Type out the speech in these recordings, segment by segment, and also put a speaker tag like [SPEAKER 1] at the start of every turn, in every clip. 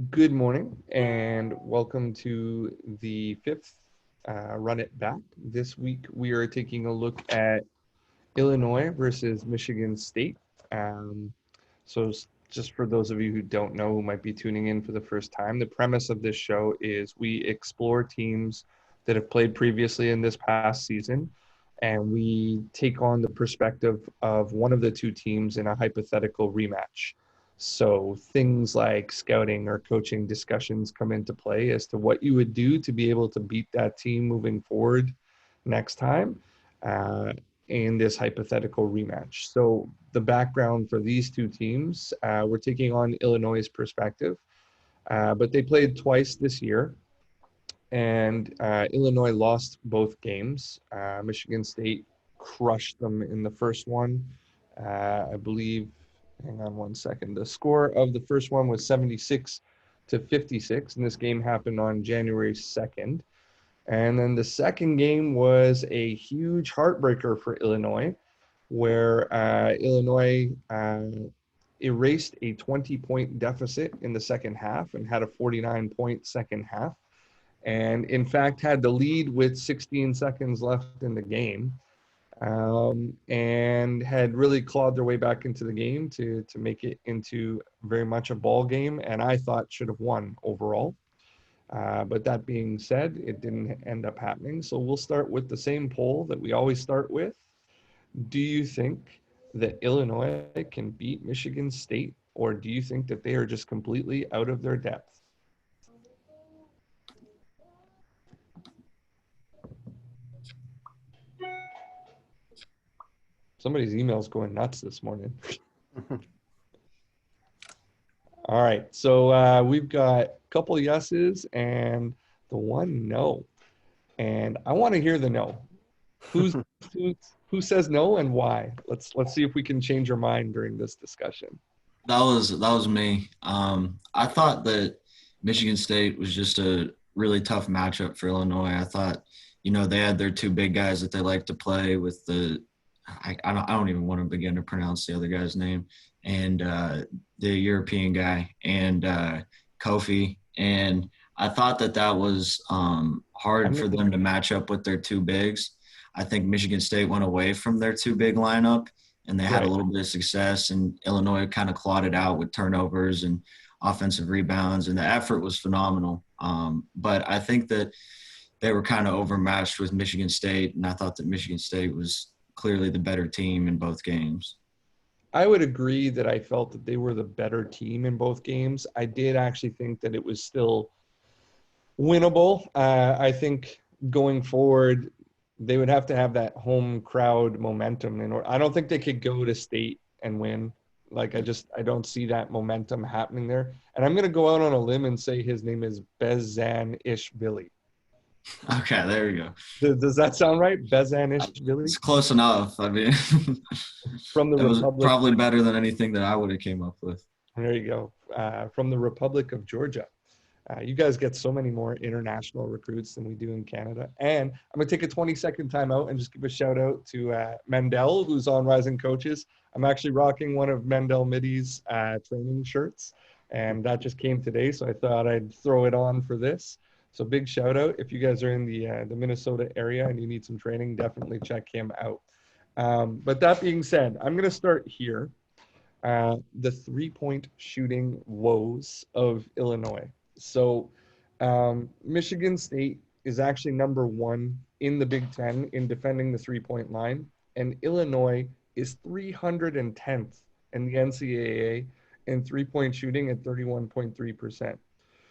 [SPEAKER 1] Good morning and welcome to the fifth Run It Back. This week we are taking a look at Illinois versus Michigan State. Um, just for those of you who don't know, who might be tuning in for the first time, the premise of this show is we explore teams that have played previously in this past season, and we take on the perspective of one of the two teams in a hypothetical rematch. So things like scouting or coaching discussions come into play as to what you would do to be able to beat that team moving forward next time. Uh, in this hypothetical rematch. So the background for these two teams, we're taking on Illinois' perspective, but they played twice this year, and Illinois lost both games. Michigan State crushed them in the first one. I believe, hang on one second, the score of the first one was 76-56, and this game happened on January 2nd. And then the second game was a huge heartbreaker for Illinois, where Illinois erased a 20-point deficit in the second half and had a 49-point second half. And in fact, had the lead with 16 seconds left in the game, and had really clawed their way back into the game to make it into very much a ball game. And I thought should have won overall. But that being said, it didn't end up happening. So we'll start with the same poll that we always start with. Do you think that Illinois can beat Michigan State, or do you think that they are just completely out of their depth? Somebody's email's going nuts this morning. All right, so we've got a couple yeses and the one no. And I want to hear the no. Who's who says no and why? Let's see if we can change our mind during this discussion.
[SPEAKER 2] That was me. I thought that Michigan State was just a really tough matchup for Illinois. I thought, they had their two big guys that they like to play with I don't even want to begin to pronounce the other guy's name, and the European guy and Kofi. And I thought that was hard for them to match up with their two bigs. I think Michigan State went away from their two big lineup and they had a little bit of success, and Illinois kind of clawed it out with turnovers and offensive rebounds, and the effort was phenomenal. But I think that they were kind of overmatched with Michigan State, and I thought that Michigan State was clearly the better team in both games.
[SPEAKER 1] I would agree that I felt that they were the better team in both games. I did actually think that it was still winnable. I think going forward, they would have to have that home crowd momentum. I don't think they could go to state and win. Like, I don't see that momentum happening there. And I'm going to go out on a limb and say his name is Bezan-Ishvili.
[SPEAKER 2] Okay, there we go.
[SPEAKER 1] Does that sound right? Bezan-Ishvili?
[SPEAKER 2] It's close enough. I mean,
[SPEAKER 1] From the
[SPEAKER 2] it was
[SPEAKER 1] Republic.
[SPEAKER 2] probably better than anything that I would have came up with.
[SPEAKER 1] There you go. From the Republic of Georgia. You guys get so many more international recruits than we do in Canada. And I'm going to take a 20-second timeout and just give a shout out to Mendel, who's on Rising Coaches. I'm actually rocking one of Mendel Middy's training shirts, and that just came today, so I thought I'd throw it on for this. So big shout out. If you guys are in the Minnesota area and you need some training, definitely check him out. But that being said, I'm going to start here. The three-point shooting woes of Illinois. So Michigan State is actually number one in the Big Ten in defending the three-point line, and Illinois is 310th in the NCAA in three-point shooting at 31.3%.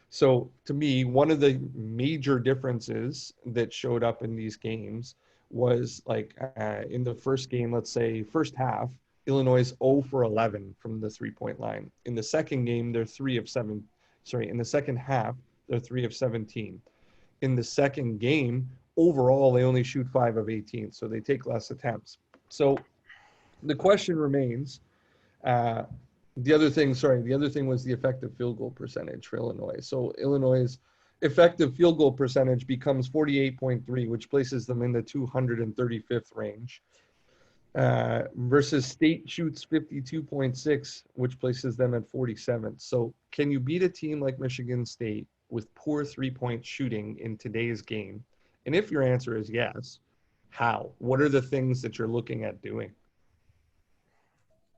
[SPEAKER 1] So to me, one of the major differences that showed up in these games was like in the first game, let's say first half, Illinois is 0 for 11 from the three-point line. In the second game, they're 3 of 7. Sorry, in the second half, they're 3 of 17. In the second game, overall, they only shoot 5 of 18, so they take less attempts. So the question remains, the other thing was the effective field goal percentage for Illinois. So Illinois' effective field goal percentage becomes 48.3, which places them in the 235th range. Versus State shoots 52.6, which places them at 47th. So can you beat a team like Michigan State with poor three-point shooting in today's game? And if your answer is yes, how? What are the things that you're looking at doing?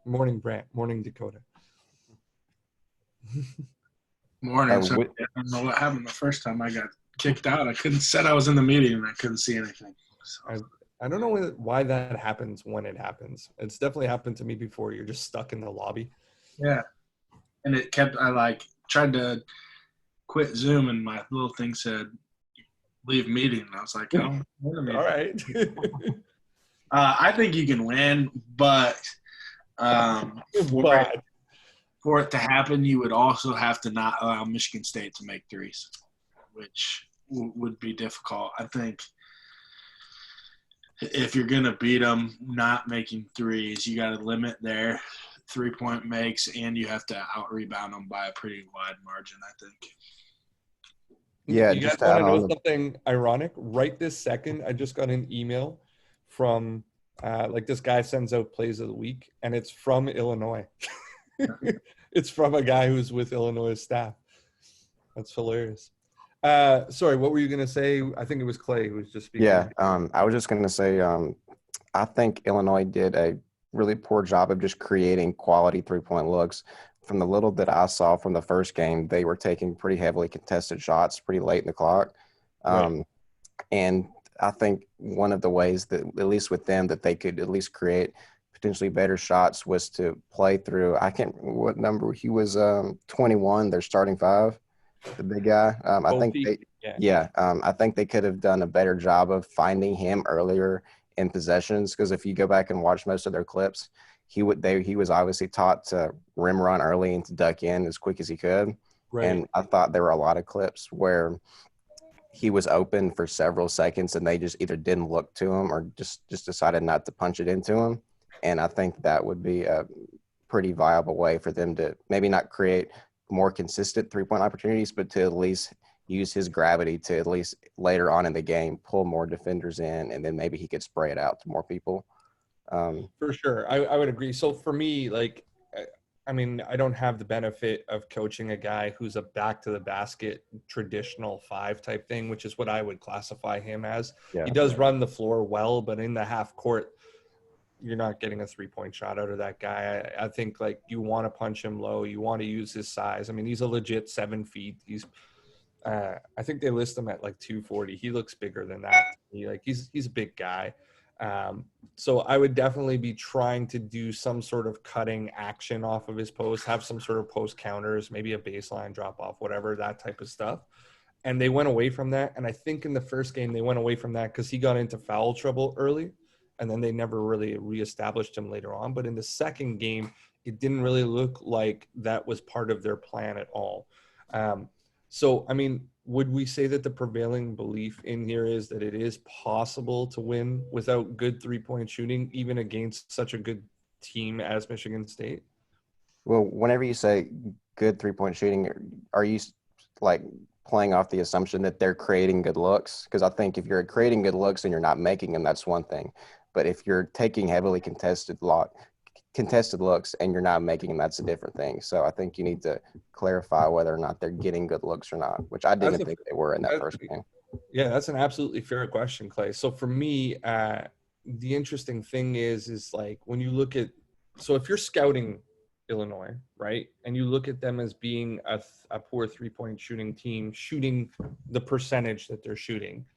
[SPEAKER 1] Morning, Brant. Morning, Dakota.
[SPEAKER 3] Morning. So I don't know what happened the first time I got kicked out. I couldn't said I was in the meeting and I couldn't see anything. So.
[SPEAKER 1] I don't know why that happens when it happens. It's definitely happened to me before. You're just stuck in the lobby.
[SPEAKER 3] Yeah. And it kept, I tried to quit Zoom and my little thing said, leave meeting. And I was like, oh,
[SPEAKER 1] all right.
[SPEAKER 3] I think you can win, but for it to happen, you would also have to not allow Michigan State to make threes, which would be difficult. I think if you're going to beat them not making threes, you got to limit their three-point makes, and you have to out-rebound them by a pretty wide margin, I think.
[SPEAKER 1] Yeah, you guys want to know something ironic? Right this second, I just got an email from this guy sends out plays of the week, and it's from Illinois. It's from a guy who's with Illinois staff. That's hilarious. Sorry, what were you going to say? I think it was Clay who was just speaking.
[SPEAKER 4] Yeah, I was just going to say I think Illinois did a really poor job of just creating quality three-point looks. From the little that I saw from the first game, they were taking pretty heavily contested shots pretty late in the clock. Right. And I think one of the ways that, at least with them, that they could at least create potentially better shots was to play through, I can't remember what number he was, 21, their starting five. The big guy. I think I think they could have done a better job of finding him earlier in possessions, because if you go back and watch most of their clips, he was obviously taught to rim run early and to duck in as quick as he could. Right. And I thought there were a lot of clips where he was open for several seconds and they just either didn't look to him or just decided not to punch it into him. And I think that would be a pretty viable way for them to maybe not create more consistent three-point opportunities, but to at least use his gravity to at least later on in the game pull more defenders in, and then maybe he could spray it out to more people.
[SPEAKER 1] For sure. I would agree. So for me, I don't have the benefit of coaching a guy who's a back to the basket traditional five type thing, which is what I would classify him as. Yeah. He does run the floor well, but in the half court, you're not getting a three-point shot out of that guy. I think you want to punch him low. You want to use his size. I mean, he's a legit 7 feet. He's, I think they list him at 240. He looks bigger than that. He's a big guy. So I would definitely be trying to do some sort of cutting action off of his post, have some sort of post counters, maybe a baseline drop off, whatever, that type of stuff. And they went away from that. And I think in the first game, they went away from that because he got into foul trouble early. And then they never really reestablished him later on. But in the second game, it didn't really look like that was part of their plan at all. So, I mean, would we say that the prevailing belief in here is that it is possible to win without good three-point shooting, even against such a good team as Michigan State?
[SPEAKER 4] Well, whenever you say good three-point shooting, are you playing off the assumption that they're creating good looks? Because I think if you're creating good looks and you're not making them, that's one thing. But if you're taking heavily contested looks and you're not making them, that's a different thing. So I think you need to clarify whether or not they're getting good looks or not, which I didn't think they were in that first game.
[SPEAKER 1] Yeah, that's an absolutely fair question, Clay. So for me, the interesting thing is when you look at – so if you're scouting Illinois, right, and you look at them as being a poor three-point shooting team, shooting the percentage that they're shooting –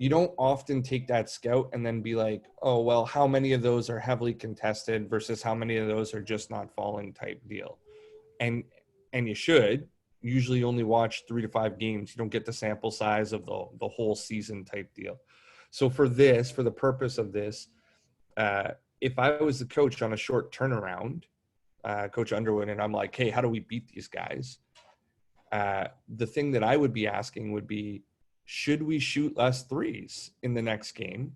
[SPEAKER 1] you don't often take that scout and then be like, oh, well, how many of those are heavily contested versus how many of those are just not falling type deal. And you should usually only watch 3 to 5 games. You don't get the sample size of the whole season type deal. So for the purpose of this, if I was the coach on a short turnaround, Coach Underwood, and I'm like, hey, how do we beat these guys? The thing that I would be asking would be, should we shoot less threes in the next game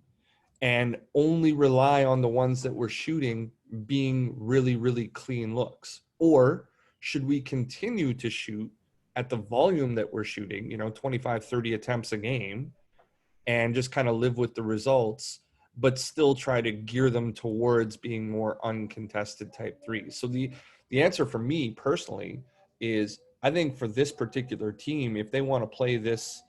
[SPEAKER 1] and only rely on the ones that we're shooting being really, really clean looks? Or should we continue to shoot at the volume that we're shooting, 25, 30 attempts a game, and just kind of live with the results but still try to gear them towards being more uncontested type threes. So the answer for me personally is, I think for this particular team, if they want to play this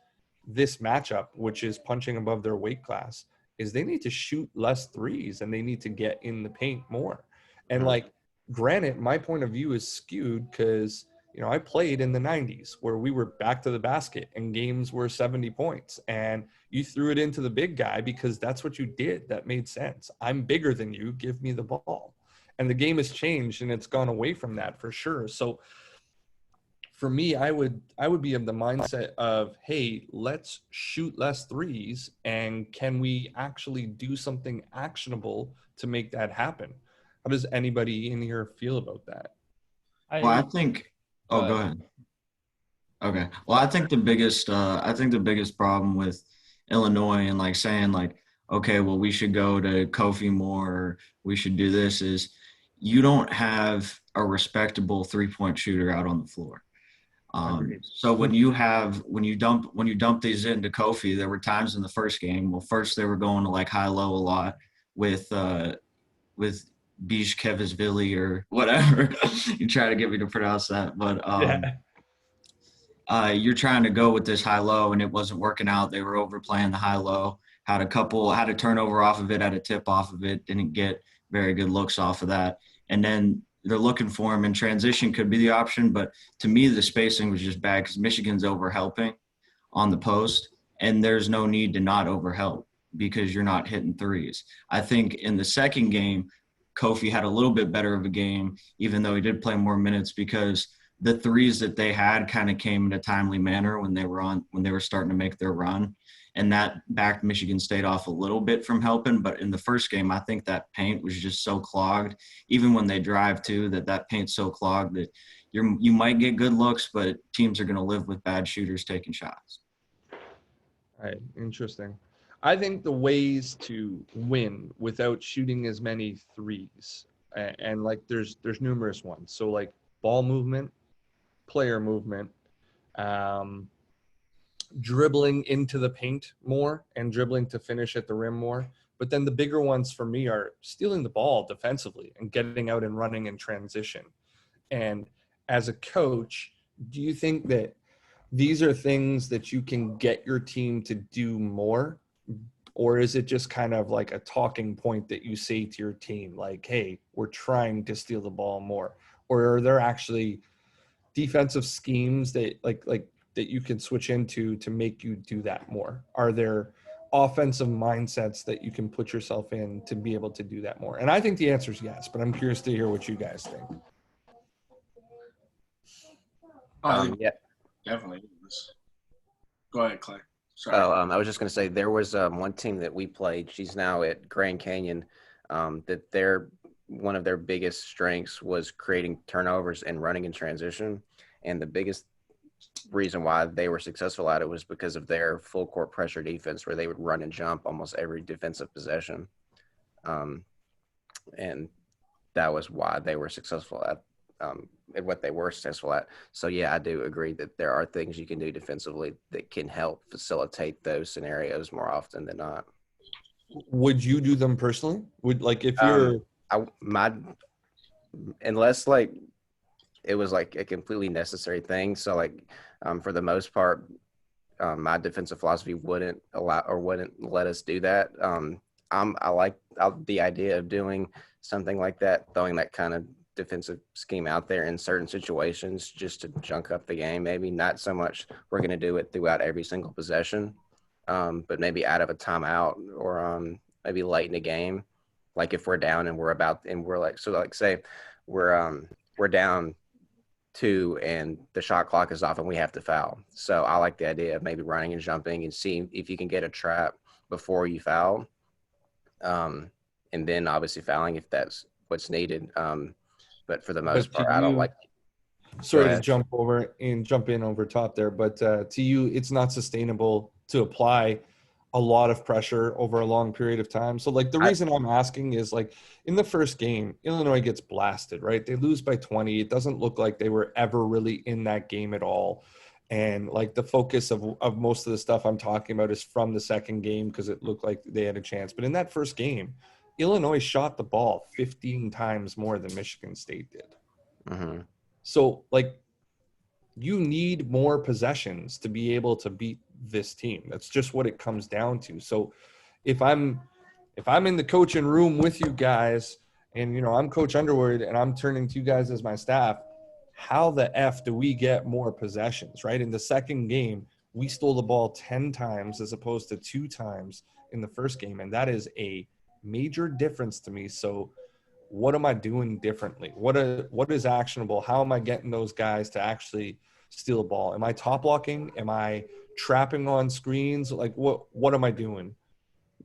[SPEAKER 1] matchup, which is punching above their weight class, is they need to shoot less threes and they need to get in the paint more. And like, granted, my point of view is skewed because, you know, I played in the 90s where we were back to the basket and games were 70 points and you threw it into the big guy because that's what you did. That made sense. I'm bigger than you. Give me the ball. And the game has changed and it's gone away from that for sure. So for me, I would be of the mindset of, hey, let's shoot less threes, and can we actually do something actionable to make that happen? How does anybody in here feel about that?
[SPEAKER 2] Well, I think. Oh, go ahead. Okay. Well, I think the biggest problem with Illinois and like saying like, okay, well, we should go to Kofi more, or we should do this, is you don't have a respectable 3-point shooter out on the floor. So when you dump these into Kofi, there were times in the first game. Well, first they were going to like high-low a lot with Bijkevizvili or whatever. You try to get me to pronounce that, but you're trying to go with this high-low, and it wasn't working out. They were overplaying the high-low. Had a turnover off of it, had a tip off of it. Didn't get very good looks off of that, and then they're looking for him, and transition could be the option. But to me, the spacing was just bad because Michigan's overhelping on the post, and there's no need to not overhelp because you're not hitting threes. I think in the second game, Kofi had a little bit better of a game, even though he did play more minutes, because the threes that they had kind of came in a timely manner when they were starting to make their run. And that backed Michigan State off a little bit from helping. But in the first game, I think that paint was just so clogged, even when they drive too, that paint's so clogged that you might get good looks, but teams are going to live with bad shooters taking shots.
[SPEAKER 1] All right, interesting. I think the ways to win without shooting as many threes, and like there's numerous ones. So like ball movement, player movement, dribbling into the paint more and dribbling to finish at the rim more. But then the bigger ones for me are stealing the ball defensively and getting out and running in transition. And as a coach, do you think that these are things that you can get your team to do more? Or is it just kind of like a talking point that you say to your team, like, hey, we're trying to steal the ball more? Or are there actually defensive schemes that like that you can switch into to make you do that more? Are there offensive mindsets that you can put yourself in to be able to do that more? And I think the answer is yes, but I'm curious to hear what you guys think.
[SPEAKER 4] Yeah,
[SPEAKER 3] definitely. Go ahead, Clay. Sorry.
[SPEAKER 4] I was just going to say there was one team that we played. She's now at Grand Canyon. That one of their biggest strengths was creating turnovers and running in transition. And the biggest reason why they were successful at it was because of their full court pressure defense, where they would run and jump almost every defensive possession. And that was why they were successful at what they were successful at. So yeah, I do agree that there are things you can do defensively that can help facilitate those scenarios more often than not.
[SPEAKER 1] Would you do them personally? Would, like, if you're
[SPEAKER 4] unless like it was like a completely necessary thing. So like for the most part, my defensive philosophy wouldn't allow or wouldn't let us do that. I like the idea of doing something like that, throwing that kind of defensive scheme out there in certain situations just to junk up the game. Maybe not so much we're going to do it throughout every single possession, but maybe out of a timeout or maybe late in the game. Like if we're down and we're like, so like say we're down 2 and the shot clock is off and we have to foul. So I like the idea of maybe running and jumping and seeing if you can get a trap before you foul. And then obviously fouling if that's what's needed. But for the most part, I don't like.
[SPEAKER 1] Sorry to jump in over top there, but to you, it's not sustainable to apply a lot of pressure over a long period of time. So like the reason I'm asking is like in the first game, Illinois gets blasted, right? They lose by 20. It doesn't look like they were ever really in that game at all. And like the focus of most of the stuff I'm talking about is from the second game because it looked like they had a chance. But in that first game, Illinois shot the ball 15 times more than Michigan State did.
[SPEAKER 4] Mm-hmm.
[SPEAKER 1] So like you need more possessions to be able to beat this team. That's just what it comes down to. So if I'm in the coaching room with you guys and, you know, I'm Coach Underwood and I'm turning to you guys as my staff, how the F do we get more possessions, right? In the second game, we stole the ball 10 times as opposed to 2 times in the first game. And that is a major difference to me. So what am I doing differently? What is actionable? How am I getting those guys to actually steal a ball? Am I top blocking? Am I trapping on screens? Like what am I doing?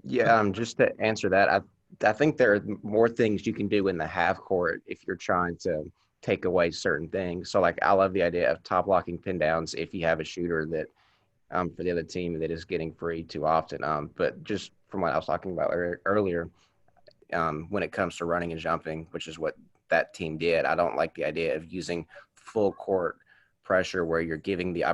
[SPEAKER 4] Yeah, just to answer that, I think there are more things you can do in the half court if you're trying to take away certain things. So like I love the idea of top locking pin downs if you have a shooter that for the other team that is getting free too often. But just from what I was talking about earlier, when it comes to running and jumping, which is what that team did, I don't like the idea of using full court pressure where you're giving the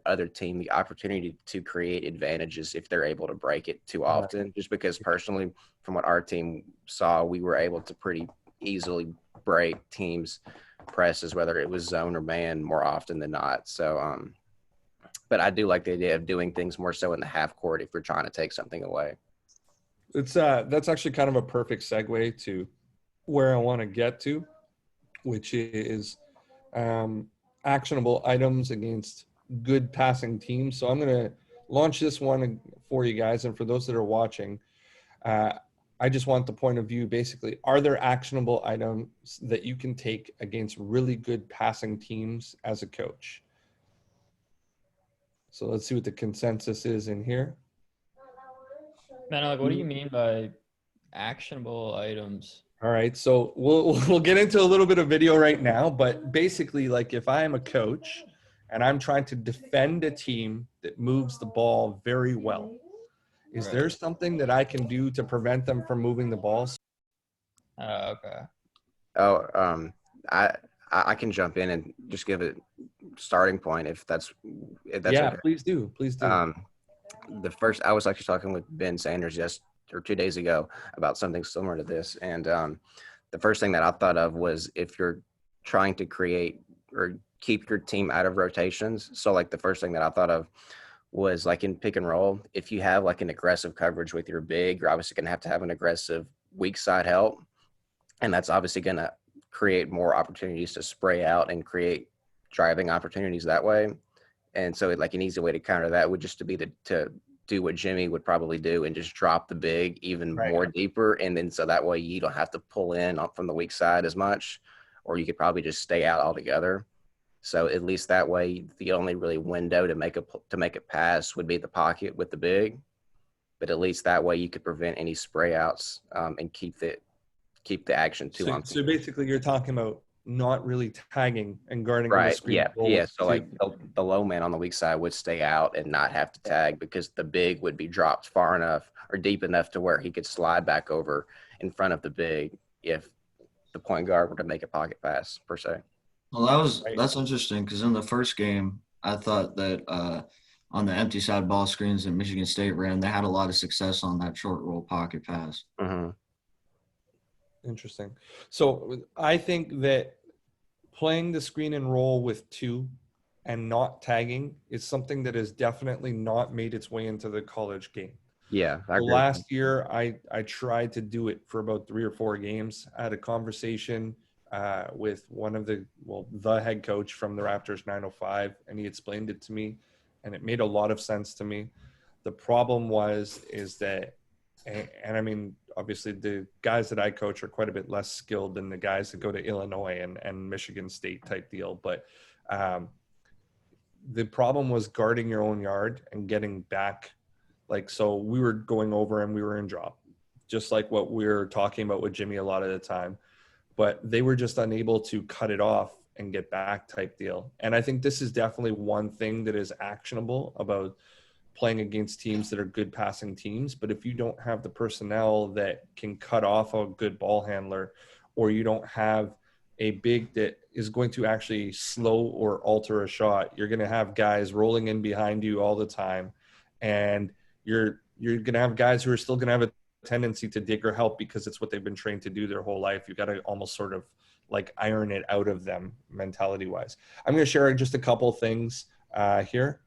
[SPEAKER 4] other team the opportunity to create advantages if they're able to break it too often. Just because personally, from what our team saw, we were able to pretty easily break teams' presses, whether it was zone or man, more often than not. So, but I do like the idea of doing things more so in the half court if you're trying to take something away.
[SPEAKER 1] It's that's actually kind of a perfect segue to where I want to get to, which is actionable items against good passing teams. So I'm going to launch this one for you guys. And for those that are watching, I just want the point of view. Basically, are there actionable items that you can take against really good passing teams as a coach? So let's see what the consensus is in here.
[SPEAKER 5] Man, like, what do you mean by actionable items?
[SPEAKER 1] All right, so we'll get into a little bit of video right now, but basically, like if I am a coach and I'm trying to defend a team that moves the ball very well, is
[SPEAKER 5] Right.
[SPEAKER 1] there something that I can do to prevent them from moving the ball?
[SPEAKER 5] Okay.
[SPEAKER 4] Oh, I can jump in and just give a starting point if that's
[SPEAKER 1] Yeah,
[SPEAKER 4] okay.
[SPEAKER 1] please do.
[SPEAKER 4] The first, I was actually talking with Ben Sanders or 2 days ago about something similar to this, and the first thing that I thought of was if you're trying to create or keep your team out of rotations. So like the first thing that I thought of was like in pick and roll, if you have like an aggressive coverage with your big, you're obviously going to have an aggressive weak side help, and that's obviously going to create more opportunities to spray out and create driving opportunities that way. And so like an easy way to counter that would just to be to do what Jimmy would probably do and just drop the big even more deeper. And then so that way you don't have to pull in from the weak side as much, or you could probably just stay out altogether. So at least that way the only really window to make a pass would be the pocket with the big. But at least that way you could prevent any spray outs and keep the action too on.
[SPEAKER 1] So basically you're talking about not really tagging and guarding on the
[SPEAKER 4] Right.
[SPEAKER 1] screen.
[SPEAKER 4] Yeah. So like the low man on the weak side would stay out and not have to tag because the big would be dropped far enough or deep enough to where he could slide back over in front of the big if the point guard were to make a pocket pass per se.
[SPEAKER 2] Well, that's interesting because in the first game, I thought that on the empty side ball screens that Michigan State ran, they had a lot of success on that short roll pocket pass.
[SPEAKER 4] Mm-hmm.
[SPEAKER 1] Interesting. So I think that playing the screen and roll with 2 and not tagging is something that has definitely not made its way into the college game.
[SPEAKER 4] Yeah.
[SPEAKER 1] Last year, I tried to do it for about 3 or 4 games. I had a conversation with the head coach from the Raptors 905, and he explained it to me, and it made a lot of sense to me. The problem is that, and I mean, obviously the guys that I coach are quite a bit less skilled than the guys that go to Illinois and Michigan State type deal. But the problem was guarding your own yard and getting back. Like, so we were going over and we were in drop, just like what we were talking about with Jimmy a lot of the time. But they were just unable to cut it off and get back type deal. And I think this is definitely one thing that is actionable about playing against teams that are good passing teams. But if you don't have the personnel that can cut off a good ball handler, or you don't have a big that is going to actually slow or alter a shot. You're going to have guys rolling in behind you all the time, and you're going to have guys who are still going to have a tendency to dig or help because it's what they've been trained to do their whole life. You've got to almost sort of like iron it out of them mentality wise. I'm going to share just a couple things here.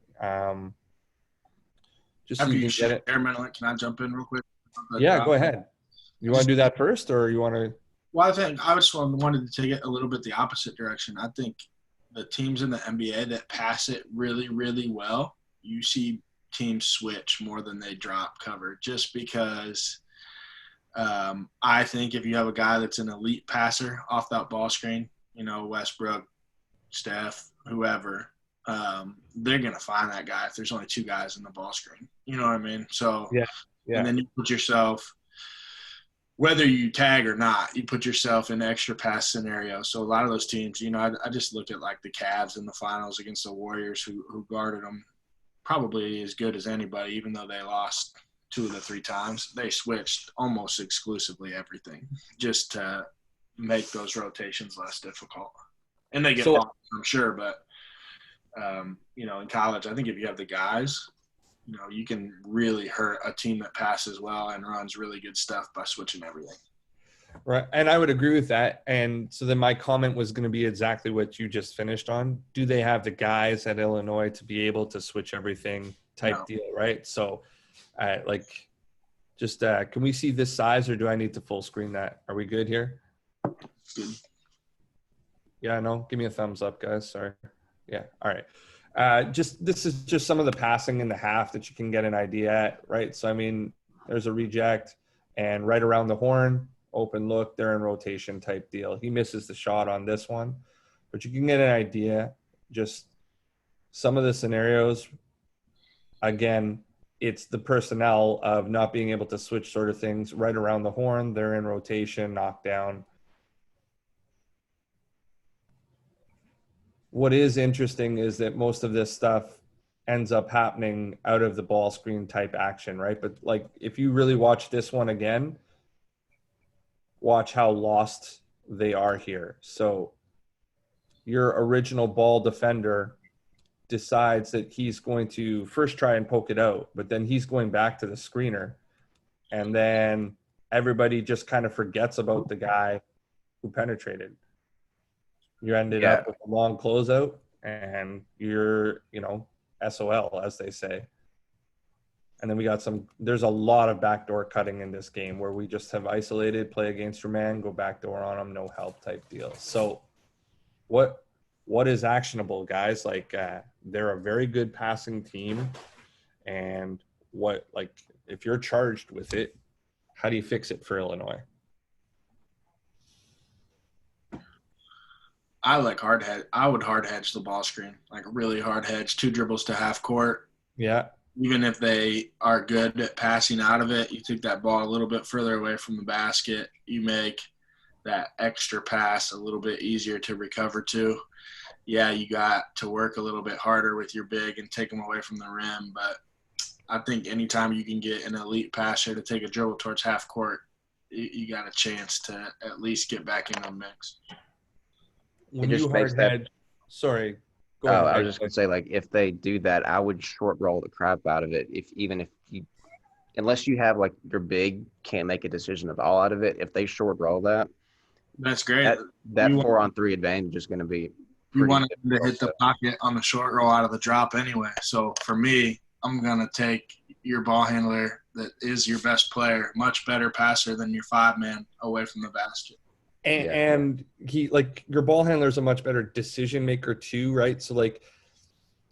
[SPEAKER 1] Just so
[SPEAKER 3] After
[SPEAKER 1] you
[SPEAKER 3] you
[SPEAKER 1] can get it.
[SPEAKER 3] share, Mental, can I jump in real quick?
[SPEAKER 1] Yeah, go ahead. You want to do that first, or you want to?
[SPEAKER 3] Well, I think I just wanted to take it a little bit the opposite direction. I think the teams in the NBA that pass it really, really well, you see teams switch more than they drop cover, just because I think if you have a guy that's an elite passer off that ball screen, Westbrook, Steph, whoever, they're going to find that guy if there's only two guys in the ball screen. You know what I mean? So,
[SPEAKER 1] yeah.
[SPEAKER 3] And then you put yourself, whether you tag or not, you put yourself in extra pass scenarios. So a lot of those teams, I just look at like the Cavs in the finals against the Warriors who guarded them probably as good as anybody, even though they lost 2 of the 3 times. They switched almost exclusively everything just to make those rotations less difficult. And they get bumped, I'm sure, but in college, I think if you have the guys, you can really hurt a team that passes well and runs really good stuff by switching everything.
[SPEAKER 1] Right. And I would agree with that. And so then my comment was going to be exactly what you just finished on. Do they have the guys at Illinois to be able to switch everything type deal, right? So can we see this size, or do I need to full screen that? Are we good here?
[SPEAKER 3] Good.
[SPEAKER 1] Yeah, no, give me a thumbs up, guys. Sorry. Yeah. All right. This is just some of the passing in the half that you can get an idea at, right? So, I mean, there's a reject, and right around the horn, open look, they're in rotation type deal. He misses the shot on this one, but you can get an idea. Just some of the scenarios, again, it's the personnel of not being able to switch sort of things right around the horn. They're in rotation, knockdown. What is interesting is that most of this stuff ends up happening out of the ball screen type action, right? But like, if you really watch this one again, watch how lost they are here. So your original ball defender decides that he's going to first try and poke it out, but then he's going back to the screener. And then everybody just kind of forgets about the guy who penetrated. You ended up with a long closeout, and you're, SOL, as they say. And then there's a lot of backdoor cutting in this game where we just have isolated, play against your man, go backdoor on them, no help type deal. So what is actionable, guys? Like, they're a very good passing team. And if you're charged with it, how do you fix it for Illinois?
[SPEAKER 3] I like hard hedge. I would hard hedge the ball screen, like really hard hedge, 2 dribbles to half court.
[SPEAKER 1] Yeah.
[SPEAKER 3] Even if they are good at passing out of it, you take that ball a little bit further away from the basket. You make that extra pass a little bit easier to recover to. Yeah, you got to work a little bit harder with your big and take them away from the rim. But I think anytime you can get an elite passer to take a dribble towards half court, you got a chance to at least get back in the mix.
[SPEAKER 1] When you hard hedge, sorry. Go ahead.
[SPEAKER 4] I was just gonna say, like, if they do that, I would short roll the crap out of it. Unless you have like your big can't make a decision at all out of it. If they short roll that,
[SPEAKER 3] that's great.
[SPEAKER 4] That 4-on-3 advantage is going to be.
[SPEAKER 3] You want them to hit the pocket on the short roll out of the drop anyway. So for me, I'm gonna take your ball handler that is your best player, much better passer than your 5-man, away from the basket.
[SPEAKER 1] And he, like, your ball handler is a much better decision maker too, right? So like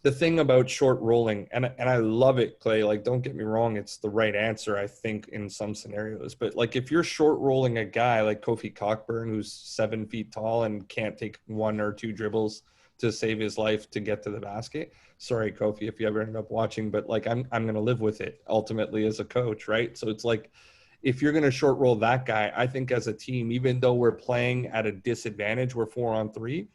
[SPEAKER 1] the thing about short rolling, and I love it, Clay, like, don't get me wrong, it's the right answer, I think, in some scenarios. But like, if you're short rolling a guy like Kofi Cockburn, who's 7 feet tall and can't take 1 or 2 dribbles to save his life to get to the basket, sorry, Kofi, if you ever end up watching, but like, I'm going to live with it ultimately as a coach, right? So it's like, if you're going to short roll that guy, I think as a team, even though we're playing at a disadvantage, we're 4-on-3,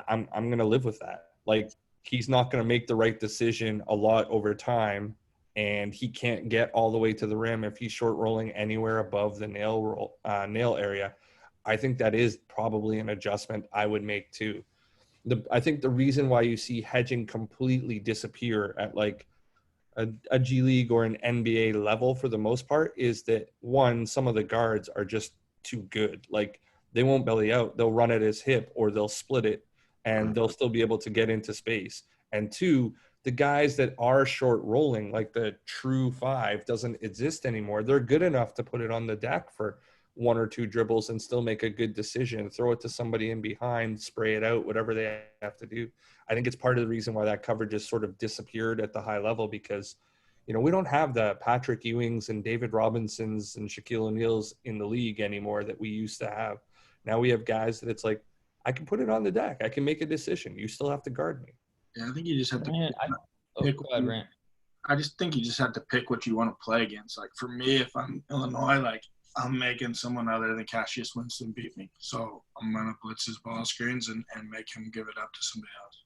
[SPEAKER 1] I'm going to live with that. Like, he's not going to make the right decision a lot over time, and he can't get all the way to the rim if he's short rolling anywhere above the nail area. I think that is probably an adjustment I would make too. I think the reason why you see hedging completely disappear at like a G League or an NBA level for the most part is that, one, some of the guards are just too good. Like, they won't belly out. They'll run it as hip or they'll split it and they'll still be able to get into space. And two, the guys that are short rolling, like the true five, doesn't exist anymore. They're good enough to put it on the deck for one or two dribbles and still make a good decision, throw it to somebody in behind, spray it out, whatever they have to do. I think it's part of the reason why that coverage has sort of disappeared at the high level because, we don't have the Patrick Ewings and David Robinsons and Shaquille O'Neals in the league anymore that we used to have. Now we have guys that it's like, I can put it on the deck. I can make a decision. You still have to guard me.
[SPEAKER 3] Yeah, I think you just have to
[SPEAKER 5] Go ahead, Brant.
[SPEAKER 3] I just think you just have to pick what you want to play against. Like for me, if I'm Illinois, like I'm making someone other than Cassius Winston beat me. So I'm gonna blitz his ball screens and make him give it up to somebody else.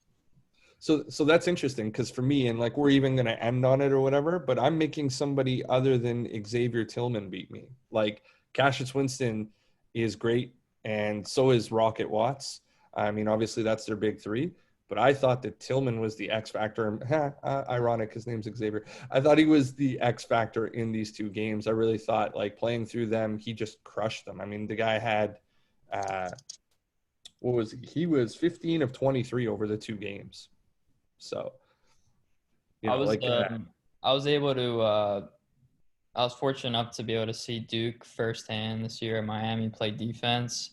[SPEAKER 1] So that's interesting because for me, and like we're even going to end on it or whatever, but I'm making somebody other than Xavier Tillman beat me. Like Cassius Winston is great, and so is Rocket Watts. I mean, obviously that's their big three, but I thought that Tillman was the X factor. Ironic, his name's Xavier. I thought he was the X factor in these two games. I really thought, like, playing through them, he just crushed them. I mean, the guy had what was he was 15 of 23 over the two games. So,
[SPEAKER 5] I was able to I was fortunate enough to be able to see Duke firsthand this year at Miami play defense.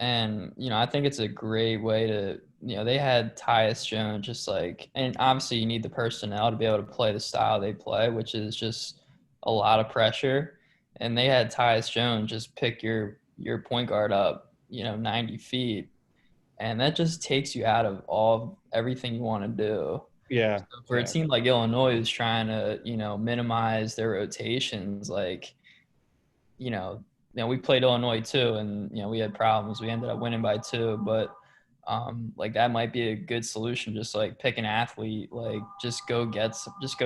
[SPEAKER 5] And, I think it's a great way to, they had Tyus Jones just like, and obviously you need the personnel to be able to play the style they play, which is just a lot of pressure. And they had Tyus Jones just pick your point guard up, 90 feet. And that just takes you out of everything you want to do.
[SPEAKER 1] Yeah.
[SPEAKER 5] So for a team like Illinois who's trying to, minimize their rotations, like, we played Illinois too, and we had problems. We ended up winning by 2, but like that might be a good solution. Just like pick an athlete, like just go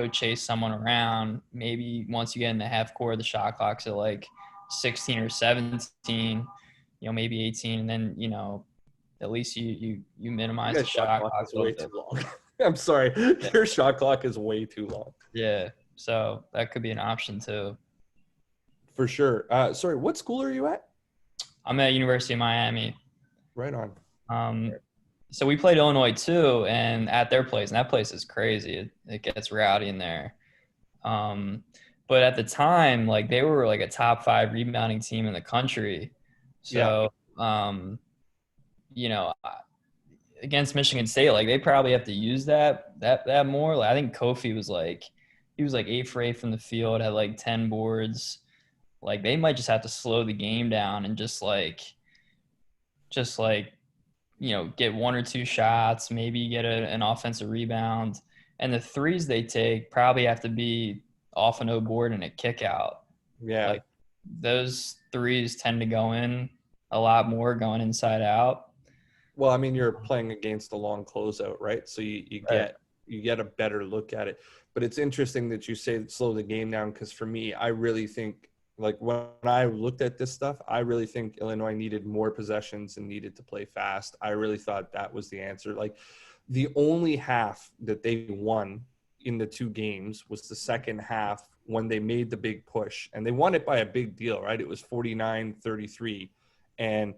[SPEAKER 5] chase someone around. Maybe once you get in the half court, the shot clock's at like 16 or 17, maybe 18, and then at least you minimize the shot clock
[SPEAKER 1] is way too long. I'm sorry, your shot clock is way too long.
[SPEAKER 5] Yeah, so that could be an option too.
[SPEAKER 1] For sure. Sorry, what school are you at?
[SPEAKER 5] I'm at University of Miami.
[SPEAKER 1] Right on.
[SPEAKER 5] So we played Illinois too, and at their place, and that place is crazy. It gets rowdy in there. But at the time, like they were like a top 5 rebounding team in the country. So, against Michigan State, like they probably have to use that more. Like, I think Kofi was like 8 for 8 from the field, had like 10 boards. Like they might just have to slow the game down and just get 1 or 2 shots, maybe get an offensive rebound. And the threes they take probably have to be off a no board and a kick out.
[SPEAKER 1] Yeah.
[SPEAKER 5] Like those threes tend to go in a lot more going inside out.
[SPEAKER 1] Well, I mean, you're playing against a long closeout, right? So you get a better look at it. But it's interesting that you say slow the game down because for me, I really think, like when I looked at this stuff, I really think Illinois needed more possessions and needed to play fast. I really thought that was the answer. Like the only half that they won in the 2 games was the second half when they made the big push, and they won it by a big deal, right? It was 49-33. And,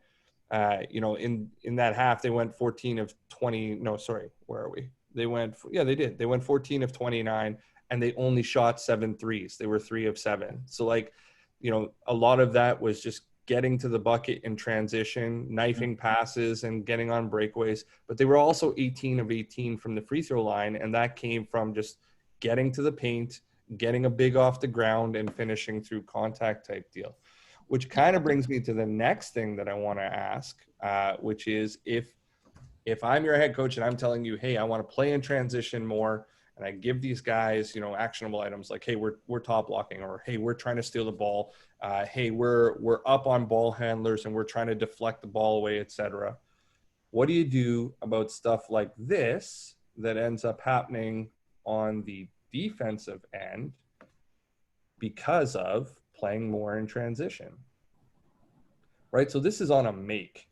[SPEAKER 1] in that half, they went 14 of 20. No, sorry. Where are we? They went 14 of 29 and they only shot 7 threes. They were 3 of 7. So like, a lot of that was just getting to the bucket in transition, knifing passes and getting on breakaways. But they were also 18 of 18 from the free throw line. And that came from just getting to the paint, getting a big off the ground and finishing through contact type deal, which kind of brings me to the next thing that I want to ask, which is if I'm your head coach and I'm telling you, hey, I want to play in transition more, and I give these guys, actionable items like, hey, we're top blocking, or hey, we're trying to steal the ball, hey, we're up on ball handlers and we're trying to deflect the ball away, etc. What do you do about stuff like this that ends up happening on the defensive end because of playing more in transition? right? So this is on a make.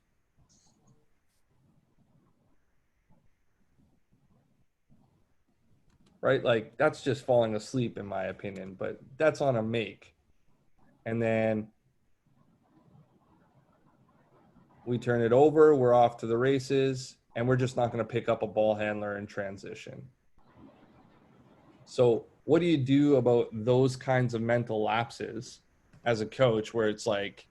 [SPEAKER 1] Right? Like that's just falling asleep in my opinion, but that's on a make. And then we turn it over, we're off to the races, and we're just not going to pick up a ball handler in transition. So what do you do about those kinds of mental lapses as a coach where it's like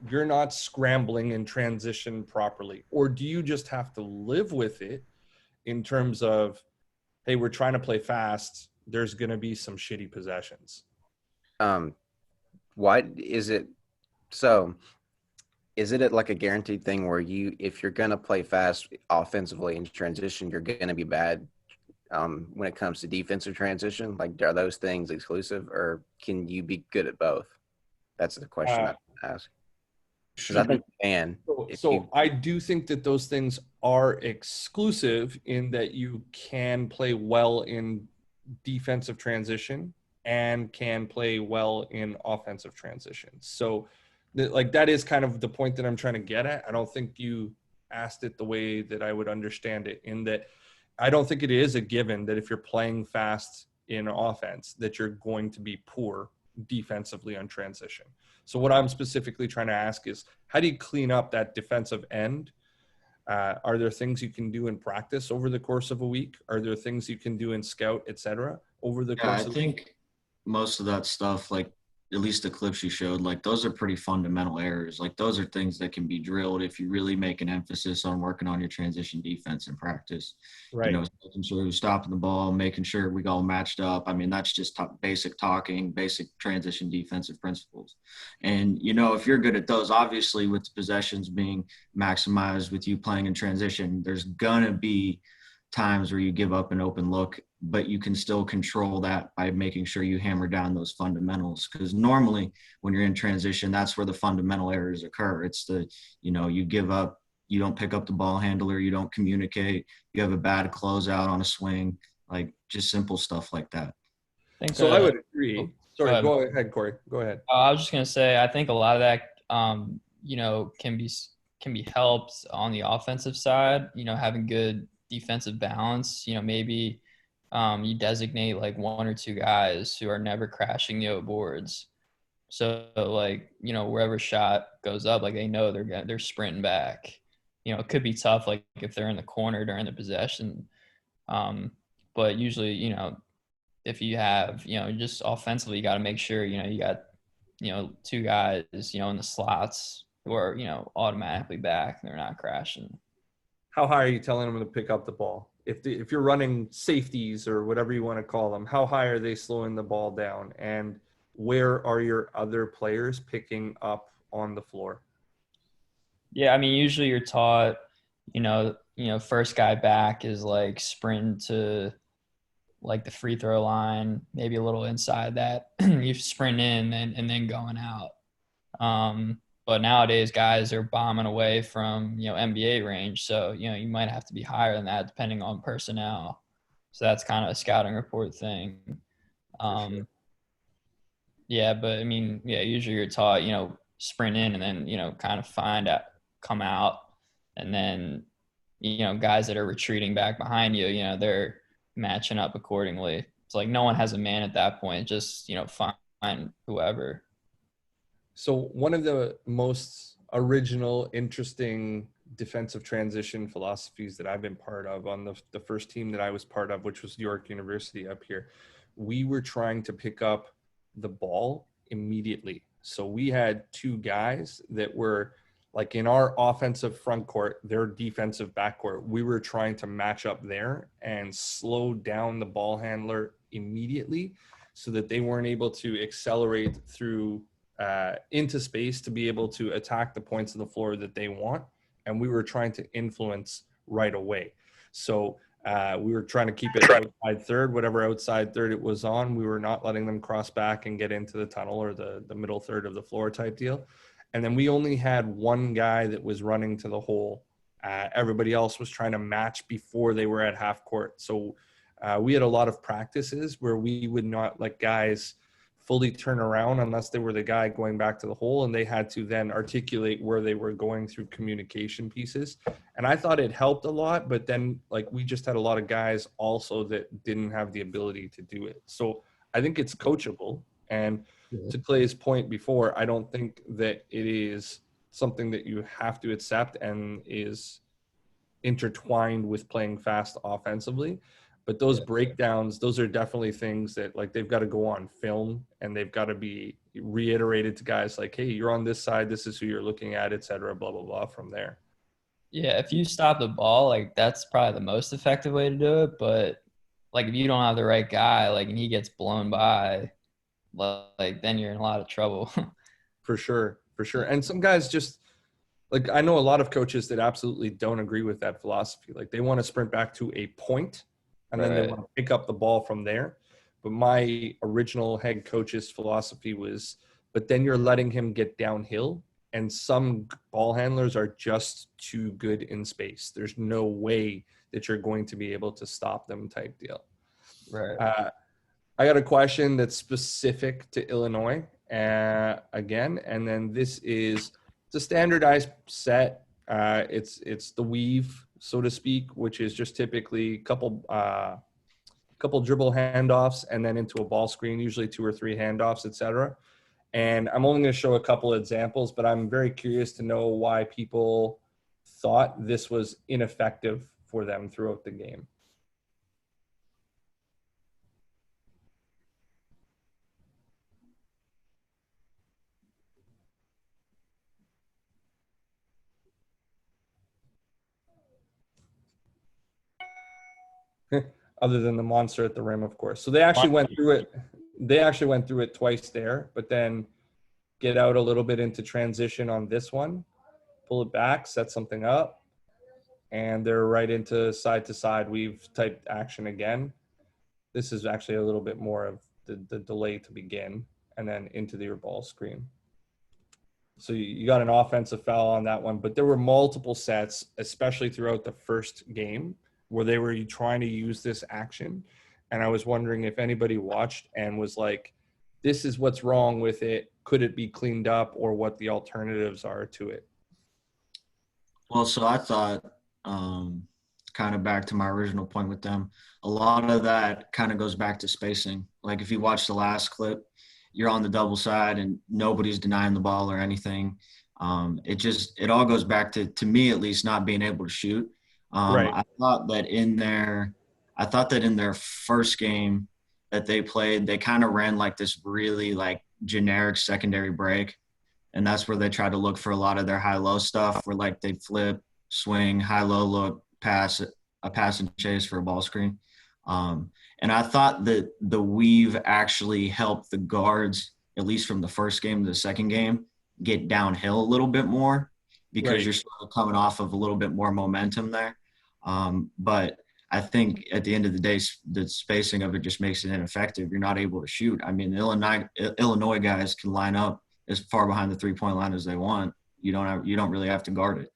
[SPEAKER 1] you're not scrambling in transition properly? Or do you just have to live with it in terms of, hey, we're trying to play fast, there's going to be some shitty possessions?
[SPEAKER 4] Why is it so? Is it like a guaranteed thing where if you're gonna play fast offensively in transition, you're gonna be bad when it comes to defensive transition? Like, are those things exclusive, or can you be good at both? That's the question I ask. Because I think you can.
[SPEAKER 1] So I do think that those things are exclusive in that you can play well in defensive transition and can play well in offensive transition. So like that is kind of the point that I'm trying to get at. I don't think you asked it the way that I would understand it, in that I don't think it is a given that if you're playing fast in offense that you're going to be poor defensively on transition. So what I'm specifically trying to ask is, how do you clean up that defensive end? Are there things you can do in practice over the course of a week? Are there things you can do in scout, et cetera, over the course of the week?
[SPEAKER 2] I think most of that stuff, like at least the clips you showed, like those are pretty fundamental errors. Like those are things that can be drilled if you really make an emphasis on working on your transition defense in practice.
[SPEAKER 1] Right.
[SPEAKER 2] You know, making sure we're stopping the ball, making sure we all matched up. I mean, that's just basic talking, basic transition defensive principles. And, you know, if you're good at those, obviously with the possessions being maximized with you playing in transition, there's going to be times where you give up an open look, but you can still control that by making sure you hammer down those fundamentals. Because normally when you're in transition, that's where the fundamental errors occur. It's the, you know, you give up, you don't pick up the ball handler, you don't communicate, you have a bad closeout on a swing, like just simple stuff like that.
[SPEAKER 1] I would agree. Sorry, go ahead, Corey. Go ahead.
[SPEAKER 5] I was just going to say, I think a lot of that, you know, can be helped on the offensive side, you know, having good defensive balance. You know, maybe you designate like one or two guys who are never crashing the O boards. So like, you know, wherever shot goes up, like they know they're sprinting back. You know, it could be tough, like if they're in the corner during the possession. But usually, you know, if you have, you know, just offensively, you got to make sure, you know, you got, you know, two guys, you know, in the slots who are, you know, automatically back. They're not crashing.
[SPEAKER 1] How high are you telling them to pick up the ball? If you're running safeties or whatever you want to call them, how high are they slowing the ball down? And where are your other players picking up on the floor?
[SPEAKER 5] Yeah, I mean, usually you're taught, you know, first guy back is like sprint to like the free throw line, maybe a little inside that. You sprint in and then going out. But nowadays guys are bombing away from, you know, NBA range. So, you know, you might have to be higher than that depending on personnel. So that's kind of a scouting report thing.
[SPEAKER 1] Sure.
[SPEAKER 5] Yeah, but I mean, yeah, usually you're taught, you know, sprint in and then, you know, kind of come out. And then, you know, guys that are retreating back behind you, you know, they're matching up accordingly. It's like no one has a man at that point. Just, you know, find whoever.
[SPEAKER 1] So one of the most original, interesting defensive transition philosophies that I've been part of on the first team that I was part of, which was York University up here, we were trying to pick up the ball immediately. So we had two guys that were like in our offensive front court, their defensive backcourt. We were trying to match up there and slow down the ball handler immediately so that they weren't able to accelerate through into space to be able to attack the points of the floor that they want. And we were trying to influence right away. So we were trying to keep it outside third, whatever outside third it was on. We were not letting them cross back and get into the tunnel or the middle third of the floor type deal. And then we only had one guy that was running to the hole. Everybody else was trying to match before they were at half court. So we had a lot of practices where we would not let guys fully turn around unless they were the guy going back to the hole, and they had to then articulate where they were going through communication pieces. And I thought it helped a lot, but then like we just had a lot of guys also that didn't have the ability to do it. So I think it's coachable. And to Clay's point before, I don't think that it is something that you have to accept and is intertwined with playing fast offensively. But those breakdowns, those are definitely things that like they've got to go on film and they've got to be reiterated to guys like, hey, you're on this side, this is who you're looking at, et cetera, blah, blah, blah from there.
[SPEAKER 5] Yeah, if you stop the ball, like that's probably the most effective way to do it. But like if you don't have the right guy, like and he gets blown by, like then you're in a lot of trouble.
[SPEAKER 1] For sure. And some guys just like I know a lot of coaches that absolutely don't agree with that philosophy. Like they want to sprint back to a point and then they want to pick up the ball from there. But my original head coach's philosophy was, but then you're letting him get downhill, and some ball handlers are just too good in space. There's no way that you're going to be able to stop them type deal.
[SPEAKER 5] Right.
[SPEAKER 1] I got a question that's specific to Illinois again, and then this is it's a standardized set. It's the weave, so to speak, which is just typically couple dribble handoffs and then into a ball screen, usually 2 or 3 handoffs, etc. And I'm only going to show a couple of examples, but I'm very curious to know why people thought this was ineffective for them throughout the game. Other than the monster at the rim, of course. So they actually went through it. They actually went through it twice there, but then get out a little bit into transition on this one, pull it back, set something up, and they're right into side to side weave type action again. This is actually a little bit more of the delay to begin and then into your ball screen. So you got an offensive foul on that one, but there were multiple sets, especially throughout the first game, where they were trying to use this action. And I was wondering if anybody watched and was like, this is what's wrong with it. Could it be cleaned up, or what the alternatives are to it?
[SPEAKER 2] Well, so I thought, kind of back to my original point with them, a lot of that kind of goes back to spacing. Like if you watch the last clip, you're on the double side and nobody's denying the ball or anything. It all goes back to me, at least, not being able to shoot.
[SPEAKER 1] Right.
[SPEAKER 2] I thought that in their first game that they played, they kind of ran like this really like generic secondary break. And that's where they tried to look for a lot of their high-low stuff, where like they flip, swing, high-low look, pass, a pass and chase for a ball screen. And I thought that the weave actually helped the guards, at least from the first game to the second game, get downhill a little bit more, because you're sort of coming off of a little bit more momentum there. But I think at the end of the day, the spacing of it just makes it ineffective. You're not able to shoot. I mean, Illinois guys can line up as far behind the 3-point line as they want. You don't really have to guard it.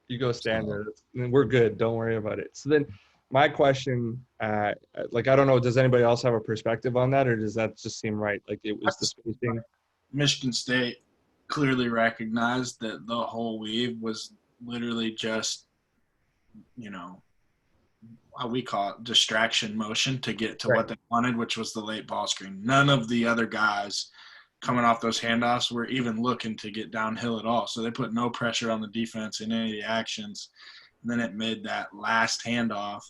[SPEAKER 1] You go standard. So, we're good. Don't worry about it. So then my question, I don't know, does anybody else have a perspective on that, or does that just seem right? Like it was the spacing.
[SPEAKER 3] Michigan State clearly recognized that the whole weave was literally just, how we call it, distraction motion to get to what they wanted, which was the late ball screen. None of the other guys coming off those handoffs were even looking to get downhill at all. So they put no pressure on the defense in any of the actions. And then it made that last handoff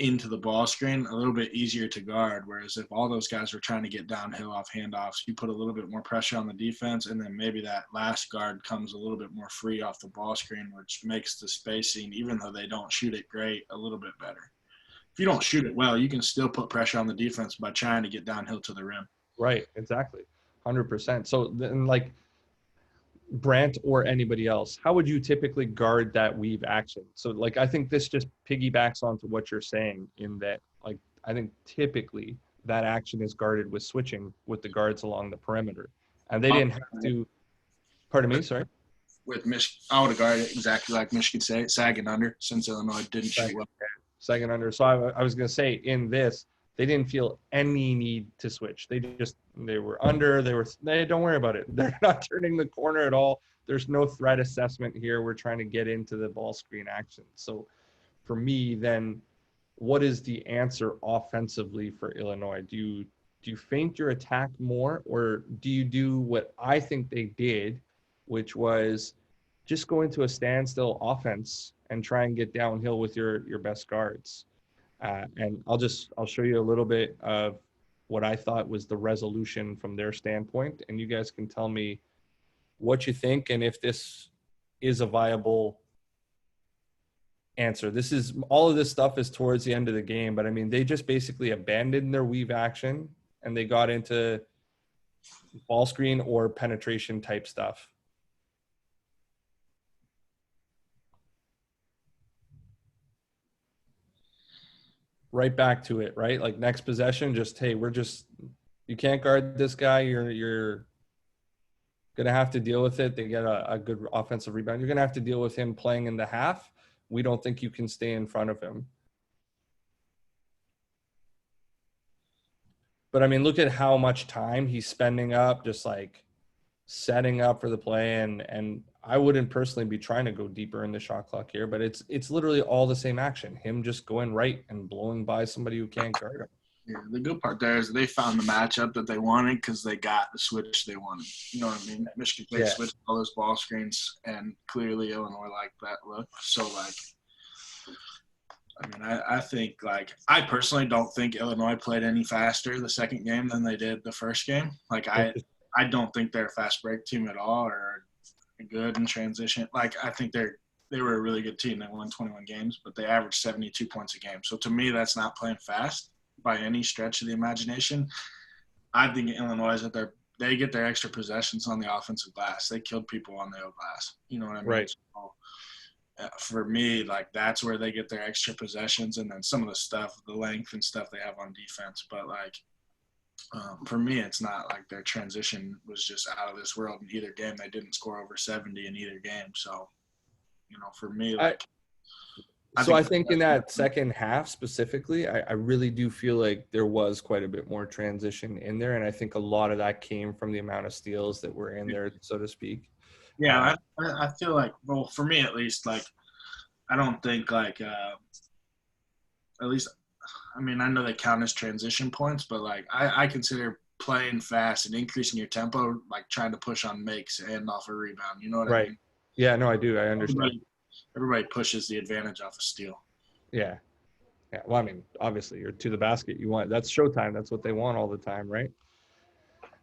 [SPEAKER 3] into the ball screen a little bit easier to guard. Whereas if all those guys were trying to get downhill off handoffs, you put a little bit more pressure on the defense, and then maybe that last guard comes a little bit more free off the ball screen, which makes the spacing, even though they don't shoot it great, a little bit better. If you don't shoot it well, you can still put pressure on the defense by trying to get downhill to the rim.
[SPEAKER 1] Right, exactly. 100%. So then, like, Brant or anybody else, how would you typically guard that weave action? So, like, I think this just piggybacks onto what you're saying in that, like, I think typically that action is guarded with switching with the guards along the perimeter. And they didn't have to – pardon me, sorry?
[SPEAKER 3] With I would have guarded it exactly like Michigan State, sagging under, since Illinois didn't shoot well.
[SPEAKER 1] Sagging under. So I was going to say, in this, they didn't feel any need to switch. They were under, they don't worry about it. They're not turning the corner at all. There's no threat assessment here. We're trying to get into the ball screen action. So for me, then what is the answer offensively for Illinois? Do you feint your attack more, or do you do what I think they did, which was just go into a standstill offense and try and get downhill with your best guards? And I'll show you a little bit of what I thought was the resolution from their standpoint, and you guys can tell me what you think and if this is a viable answer. All of this stuff is towards the end of the game, but I mean, they just basically abandoned their weave action and they got into ball screen or penetration type stuff. Right back to it, right? Like next possession, hey, you can't guard this guy. You're gonna have to deal with it. They get a good offensive rebound. You're gonna have to deal with him playing in the half. We don't think you can stay in front of him. But I mean, look at how much time he's spending up, just like setting up for the play. And I wouldn't personally be trying to go deeper in the shot clock here, but it's literally all the same action. Him just going right and blowing by somebody who can't guard him.
[SPEAKER 3] Yeah, the good part there is they found the matchup that they wanted because they got the switch they wanted. You know what I mean? Michigan State switched all those ball screens, and clearly Illinois liked that look. So, like, I mean, I think, like, I personally don't think Illinois played any faster the second game than they did the first game. Like, I don't think they're a fast break team at all or good in transition. Like, I think they were a really good team. They won 21 games, but they averaged 72 points a game. So, to me, that's not playing fast by any stretch of the imagination. I think Illinois is that they get their extra possessions on the offensive glass. They killed people on the O glass. You know what I mean?
[SPEAKER 1] Right.
[SPEAKER 3] So, for me, like, that's where they get their extra possessions, and then some of the stuff, the length and stuff they have on defense. But, like, for me, it's not like their transition was just out of this world in either game. They didn't score over 70 in either game. So, you know, for me, like –
[SPEAKER 1] I think in that second half specifically, I really do feel like there was quite a bit more transition in there. And I think a lot of that came from the amount of steals that were in there, so to speak.
[SPEAKER 3] Yeah, I feel like, well, for me at least, like, I don't think, like, at least, I mean, I know they count as transition points, but, like, I consider playing fast and increasing your tempo, like, trying to push on makes and off a rebound. You know what I mean?
[SPEAKER 1] Yeah, no, I do. I understand.
[SPEAKER 3] Everybody pushes the advantage off a steal.
[SPEAKER 1] Yeah. Well, I mean, obviously, you're to the basket. That's showtime. That's what they want all the time, right?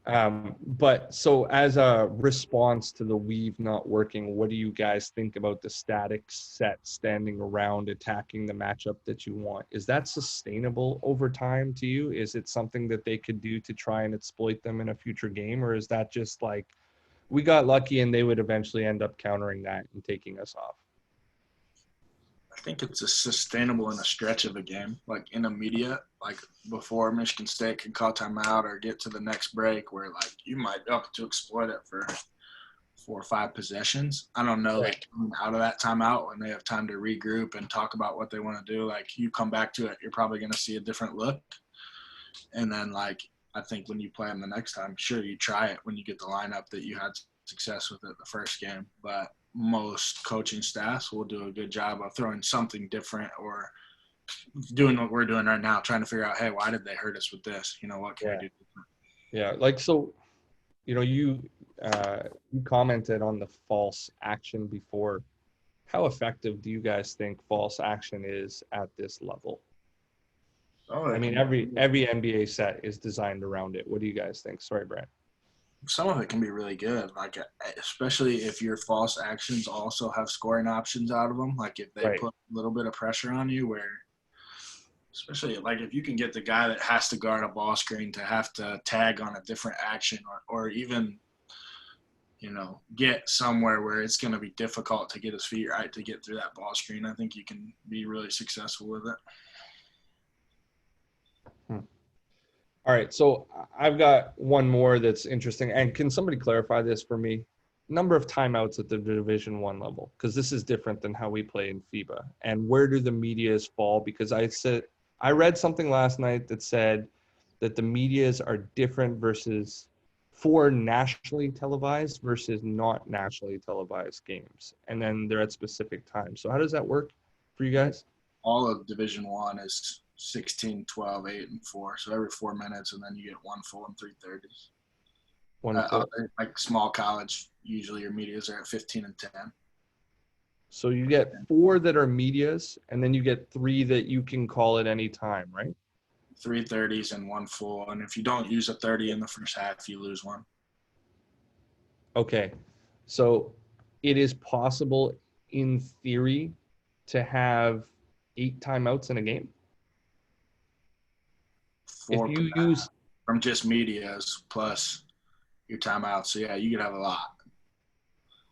[SPEAKER 1] But so as a response to the weave not working, what do you guys think about the static set standing around attacking the matchup that you want? Is that sustainable over time to you? Is it something that they could do to try and exploit them in a future game? Or is that just like, we got lucky and they would eventually end up countering that and taking us off?
[SPEAKER 3] I think it's sustainable in a stretch of a game, like intermediate, like before Michigan State can call timeout or get to the next break, where like you might be able to exploit it for 4 or 5 possessions. I don't know, like coming out of that timeout when they have time to regroup and talk about what they want to do, like you come back to it, you're probably going to see a different look. And then like I think when you play them the next time, sure, you try it when you get the lineup that you had success with it the first game, but most coaching staffs will do a good job of throwing something different or doing what we're doing right now, trying to figure out, hey, why did they hurt us with this? You know, what can we do different?
[SPEAKER 1] Yeah, like, so, you know, you commented on the false action before. How effective do you guys think false action is at this level? I mean, every NBA set is designed around it. What do you guys think? Sorry, Brad.
[SPEAKER 3] Some of it can be really good, like especially if your false actions also have scoring options out of them. Like if they put a little bit of pressure on you, where especially like if you can get the guy that has to guard a ball screen to have to tag on a different action, or even, you know, get somewhere where it's going to be difficult to get his feet right to get through that ball screen, I think you can be really successful with it.
[SPEAKER 1] All right, so I've got one more that's interesting. And can somebody clarify this for me? Number of timeouts at the Division I level, because this is different than how we play in FIBA. And where do the medias fall? Because I I read something last night that said that the medias are different for nationally televised versus not nationally televised games. And then they're at specific times. So how does that work for you guys?
[SPEAKER 3] All of Division One is 16, 12, 8, and 4. So every 4 minutes, and then you get one full and 3:30s. Like small college, usually your medias are at 15 and 10.
[SPEAKER 1] So you get 4 that are medias, and then you get 3 that you can call at any time, right?
[SPEAKER 3] 3:30s and one full. And if you don't use a 30 in the first half, you lose one.
[SPEAKER 1] Okay. So it is possible in theory to have 8 timeouts in a game?
[SPEAKER 3] If you use from just medias plus your timeout. So yeah, you could have a lot.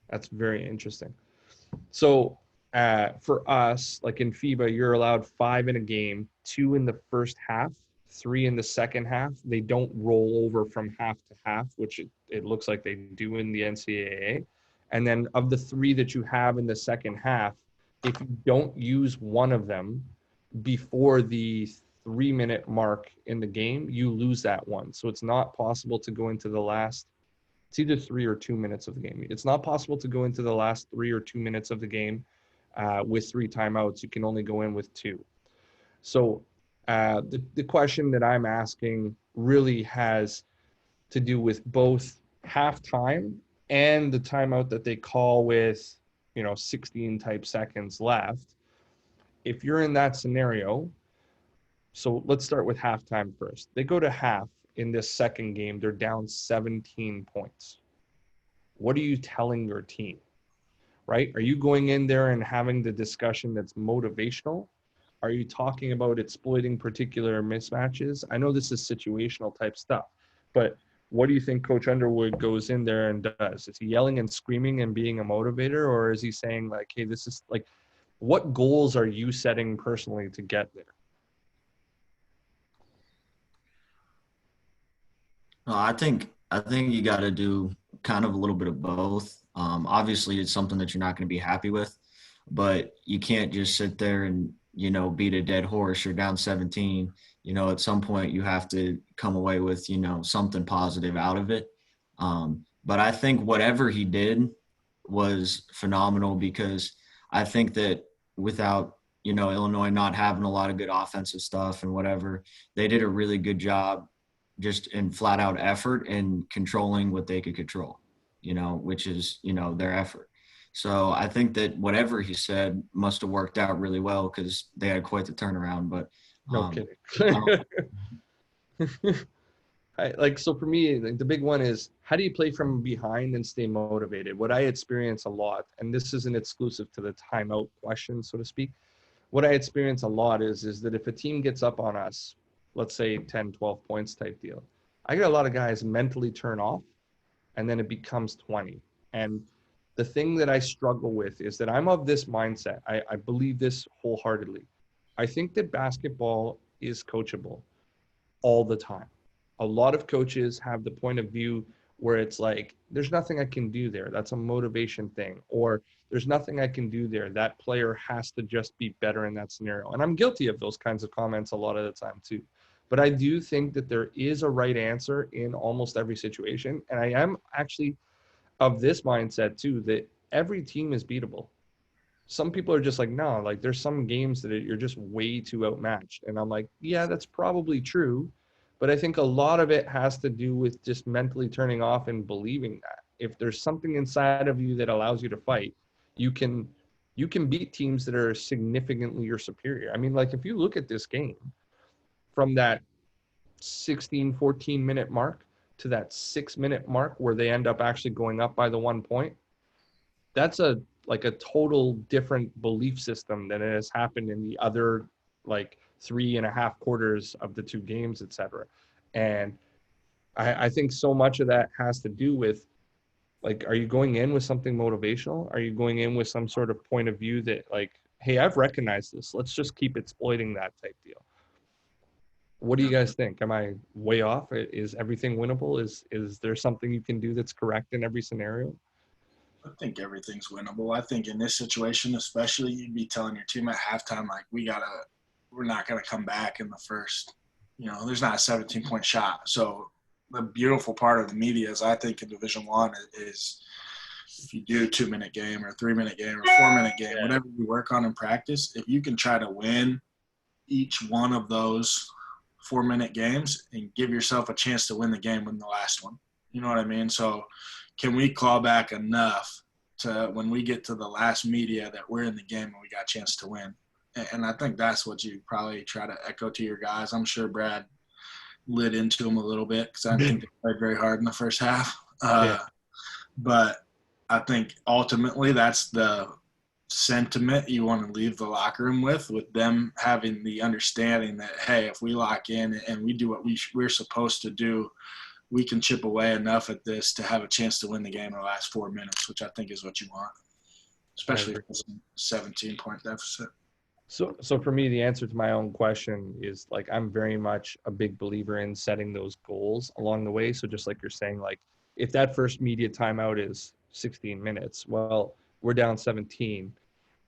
[SPEAKER 1] That's very interesting. So for us, like in FIBA, you're allowed 5 in a game, 2 in the first half, 3 in the second half. They don't roll over from half to half, which it looks like they do in the NCAA. And then of the 3 that you have in the second half, if you don't use one of them before the 3-minute mark in the game, you lose that one. So it's not possible to go into the last, it's either 3 or 2 minutes of the game. It's not possible to go into the last 3 or 2 minutes of the game with 3 timeouts. You can only go in with 2. So the question that I'm asking really has to do with both halftime and the timeout that they call with, 16 type seconds left. If you're in that scenario, so let's start with halftime first. They go to half in this second game. They're down 17 points. What are you telling your team, right? Are you going in there and having the discussion that's motivational? Are you talking about exploiting particular mismatches? I know this is situational type stuff, but what do you think Coach Underwood goes in there and does? Is he yelling and screaming and being a motivator, or is he saying like, hey, this is like, what goals are you setting personally to get there?
[SPEAKER 2] I think you got to do kind of a little bit of both. Obviously, it's something that you're not going to be happy with, but you can't just sit there and beat a dead horse. You're down 17. At some point you have to come away with something positive out of it. But I think whatever he did was phenomenal, because I think that without Illinois not having a lot of good offensive stuff and whatever, they did a really good job just in flat out effort and controlling what they could control, which is, their effort. So I think that whatever he said must have worked out really well, because they had quite the turnaround. But
[SPEAKER 1] no kidding. So for me, the big one is, how do you play from behind and stay motivated? What I experience a lot, and this isn't exclusive to the timeout question, so to speak, what I experience a lot is that if a team gets up on us, let's say 10, 12 points type deal, I get a lot of guys mentally turn off, and then it becomes 20. And the thing that I struggle with is that I'm of this mindset. I believe this wholeheartedly. I think that basketball is coachable all the time. A lot of coaches have the point of view where it's like, there's nothing I can do there. That's a motivation thing. Or there's nothing I can do there. That player has to just be better in that scenario. And I'm guilty of those kinds of comments a lot of the time too. But I do think that there is a right answer in almost every situation. And I am actually of this mindset too, that every team is beatable. Some people are just like, no, like there's some games that you're just way too outmatched. And I'm like, yeah, that's probably true. But I think a lot of it has to do with just mentally turning off and believing that if there's something inside of you that allows you to fight, you can beat teams that are significantly your superior. I mean, like if you look at this game from that 16, 14-minute mark to that 6-minute mark where they end up actually going up by the 1 point, that's a total different belief system than it has happened in the other 3.5 quarters of the 2 games, etc. And I think so much of that has to do with, are you going in with something motivational? Are you going in with some sort of point of view that hey, I've recognized this, let's just keep exploiting that type deal? What do you guys think? Am I way off? Is everything winnable? Is there something you can do that's correct in every scenario?
[SPEAKER 3] I think everything's winnable. I think in this situation, especially, you'd be telling your team at halftime, we gotta we're not going to come back in the first, there's not a 17-point shot. So the beautiful part of the media is, I think, in Division I is if you do a 2-minute game or a 3-minute game or a 4-minute game, whatever you work on in practice, if you can try to win each one of those 4-minute games and give yourself a chance to win the game in the last one. You know what I mean? So can we claw back enough to when we get to the last media that we're in the game and we got a chance to win? And I think that's what you probably try to echo to your guys. I'm sure Brad lit into them a little bit because I think they played very hard in the first half. But I think ultimately that's the sentiment you want to leave the locker room with them having the understanding that, hey, if we lock in and we do what we're supposed to do, we can chip away enough at this to have a chance to win the game in the last 4 minutes, which I think is what you want, especially if it's a 17-point deficit.
[SPEAKER 1] So for me, the answer to my own question is, like, I'm very much a big believer in setting those goals along the way. So just like you're saying, like, if that first media timeout is 16 minutes, well, we're down 17.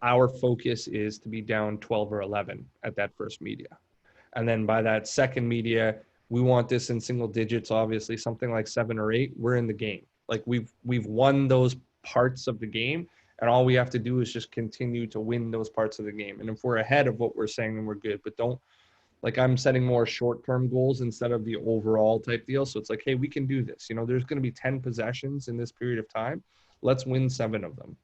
[SPEAKER 1] Our focus is to be down 12 or 11 at that first media. And then by that second media, we want this in single digits, obviously something like 7 or 8, we're in the game. Like we've won those parts of the game, and all we have to do is just continue to win those parts of the game. And if we're ahead of what we're saying, then we're good. But don't, like, I'm setting more short-term goals instead of the overall type deal. So it's like, hey, we can do this. There's going to be 10 possessions in this period of time. Let's win 7 of them.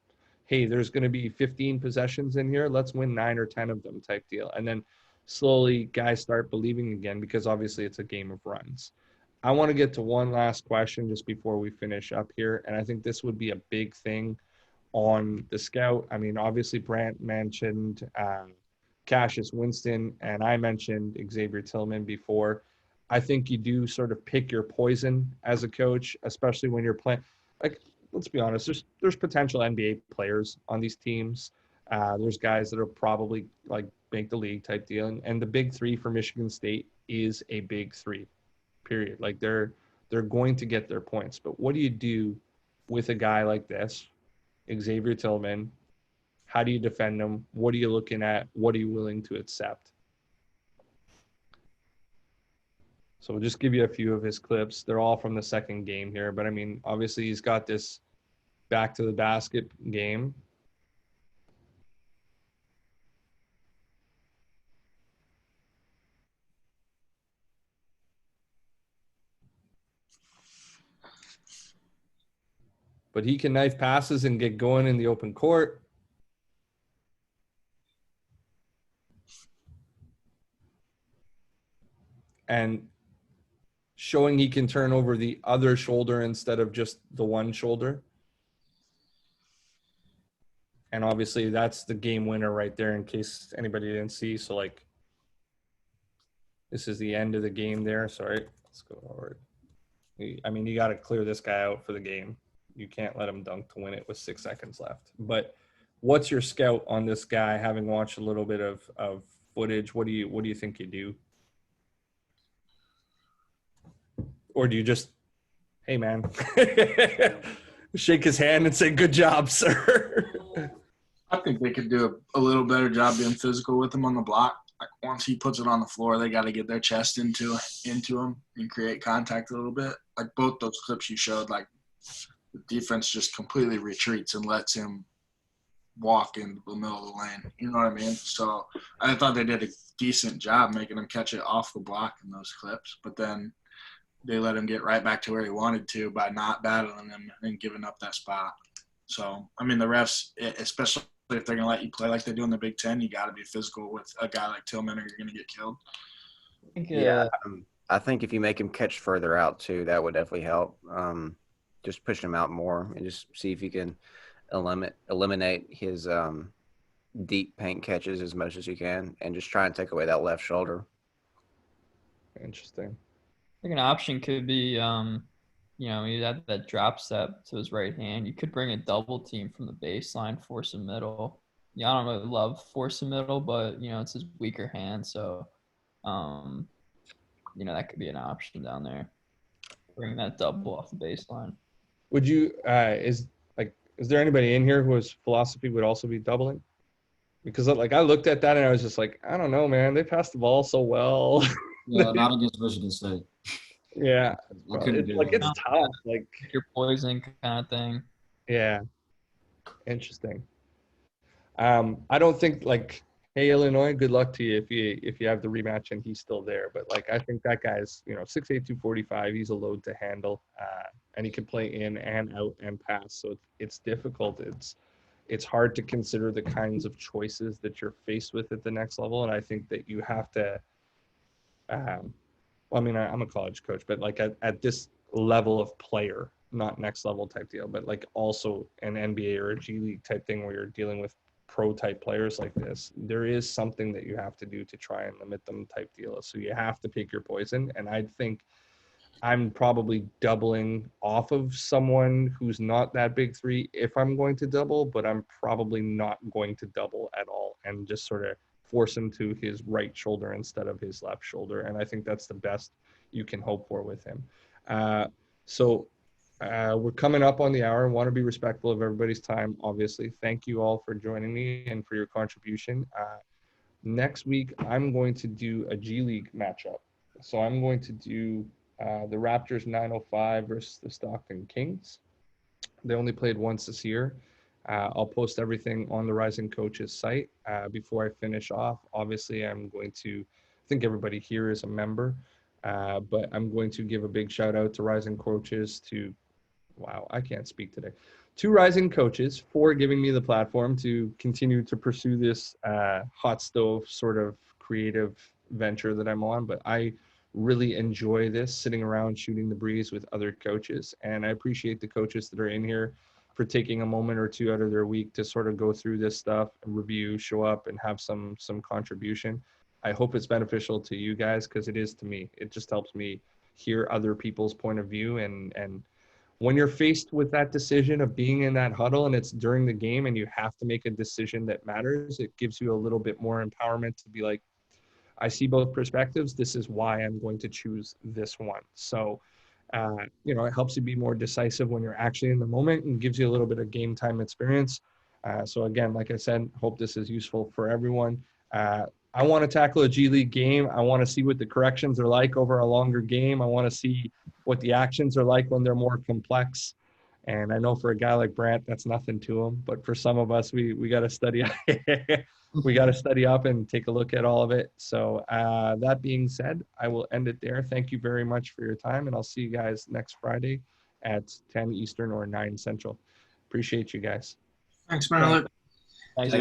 [SPEAKER 1] Hey, there's going to be 15 possessions in here. Let's win 9 or 10 of them type deal. And then slowly guys start believing again, because obviously it's a game of runs. I want to get to one last question just before we finish up here. And I think this would be a big thing on the scout. I mean, obviously Brant mentioned Cassius Winston, and I mentioned Xavier Tillman before. I think you do sort of pick your poison as a coach, especially when you're playing. Like, let's be honest, there's potential NBA players on these teams. There's guys that are probably like make the league type deal. And the big 3 for Michigan State is a big 3, period. Like they're going to get their points. But what do you do with a guy like this, Xavier Tillman? How do you defend him? What are you looking at? What are you willing to accept? So we'll just give you a few of his clips. They're all from the second game here. But, I mean, obviously he's got this back to the basket game. But he can knife passes and get going in the open court. And showing he can turn over the other shoulder instead of just the one shoulder. And obviously that's the game winner right there, in case anybody didn't see. So, like, this is the end of the game there. Sorry, let's go forward. I mean, you got to clear this guy out for the game. You can't let him dunk to win it with 6 seconds left. But what's your scout on this guy, having watched a little bit of footage? What do you think you do? Or do you just, hey, man, shake his hand and say, good job, sir?
[SPEAKER 3] I think they could do a little better job being physical with him on the block. Like, once he puts it on the floor, they got to get their chest into him and create contact a little bit. Like both those clips you showed, like the defense just completely retreats and lets him walk into the middle of the lane. You know what I mean? So I thought they did a decent job making him catch it off the block in those clips. But then they let him get right back to where he wanted to by not battling him and giving up that spot. So, I mean, the refs, especially if they're going to let you play like they do in the Big Ten, you got to be physical with a guy like Tillman or you're going to get killed.
[SPEAKER 4] I think if you make him catch further out too, that would definitely help. Just pushing him out more and just see if you can eliminate his deep paint catches as much as you can, and just try and take away that left shoulder.
[SPEAKER 1] Interesting.
[SPEAKER 5] I think an option could be, you have that drop step to his right hand. You could bring a double team from the baseline, force a middle. Yeah, I don't really love force a middle, but, it's his weaker hand. So, that could be an option down there. Bring that double off the baseline.
[SPEAKER 1] Would you, is there anybody in here whose philosophy would also be doubling? Because like I looked at that and I was just like, I don't know, man. They passed the ball so well.
[SPEAKER 2] Yeah, not against Michigan State.
[SPEAKER 1] Yeah,
[SPEAKER 2] I couldn't
[SPEAKER 1] it's
[SPEAKER 2] do
[SPEAKER 1] like
[SPEAKER 2] that.
[SPEAKER 1] it's tough. Like
[SPEAKER 5] Pick your poison kind of thing.
[SPEAKER 1] yeah, interesting. I don't think like, hey Illinois, good luck to you if you have the rematch and he's still there. But like I think that guy's 6'8", 245. He's a load to handle, and he can play in and out and pass. So it's difficult. It's hard to consider the kinds of choices that you're faced with at the next level. And I think that you have to. Well, I mean, I'm a college coach, but like at this level of player, not next level type deal, but like also an NBA or a G League type thing where you're dealing with pro type players like this, there is something that you have to do to try and limit them type deal. So you have to pick your poison. And I think I'm probably doubling off of someone who's not that big three if I'm going to double, but I'm probably not going to double at all and just sort of force him to his right shoulder instead of his left shoulder. And I think that's the best you can hope for with him. So we're coming up on the hour and want to be respectful of everybody's time, obviously. Thank you all for joining me and for your contribution. Next week, I'm going to do a G League matchup. So I'm going to do the Raptors 905 versus the Stockton Kings. They only played once this year. I'll post everything on the Rising Coaches site. Before I finish off, obviously, I think everybody here is a member, but I'm going to give a big shout out to Rising Coaches wow, I can't speak today. To Rising Coaches for giving me the platform to continue to pursue this hot stove sort of creative venture that I'm on. But I really enjoy this, sitting around shooting the breeze with other coaches. And I appreciate the coaches that are in here for taking a moment or two out of their week to sort of go through this stuff, review, show up, and have some contribution. I hope it's beneficial to you guys because it is to me. It just helps me hear other people's point of view and when you're faced with that decision of being in that huddle and it's during the game and you have to make a decision that matters, it gives you a little bit more empowerment to be like, I see both perspectives. This is why I'm going to choose this one. So, it helps you be more decisive when you're actually in the moment and gives you a little bit of game time experience. So again, like I said, hope this is useful for everyone. I want to tackle a G League game. I want to see what the corrections are like over a longer game. I want to see what the actions are like when they're more complex. And I know for a guy like Brant, that's nothing to him. But for some of us, we got to study. We got to study up and take a look at all of it. So that being said, I will end it there. Thank you very much for your time. And I'll see you guys next Friday at 10 Eastern or 9 Central. Appreciate you guys.
[SPEAKER 3] Thanks, Malik.
[SPEAKER 5] Thanks,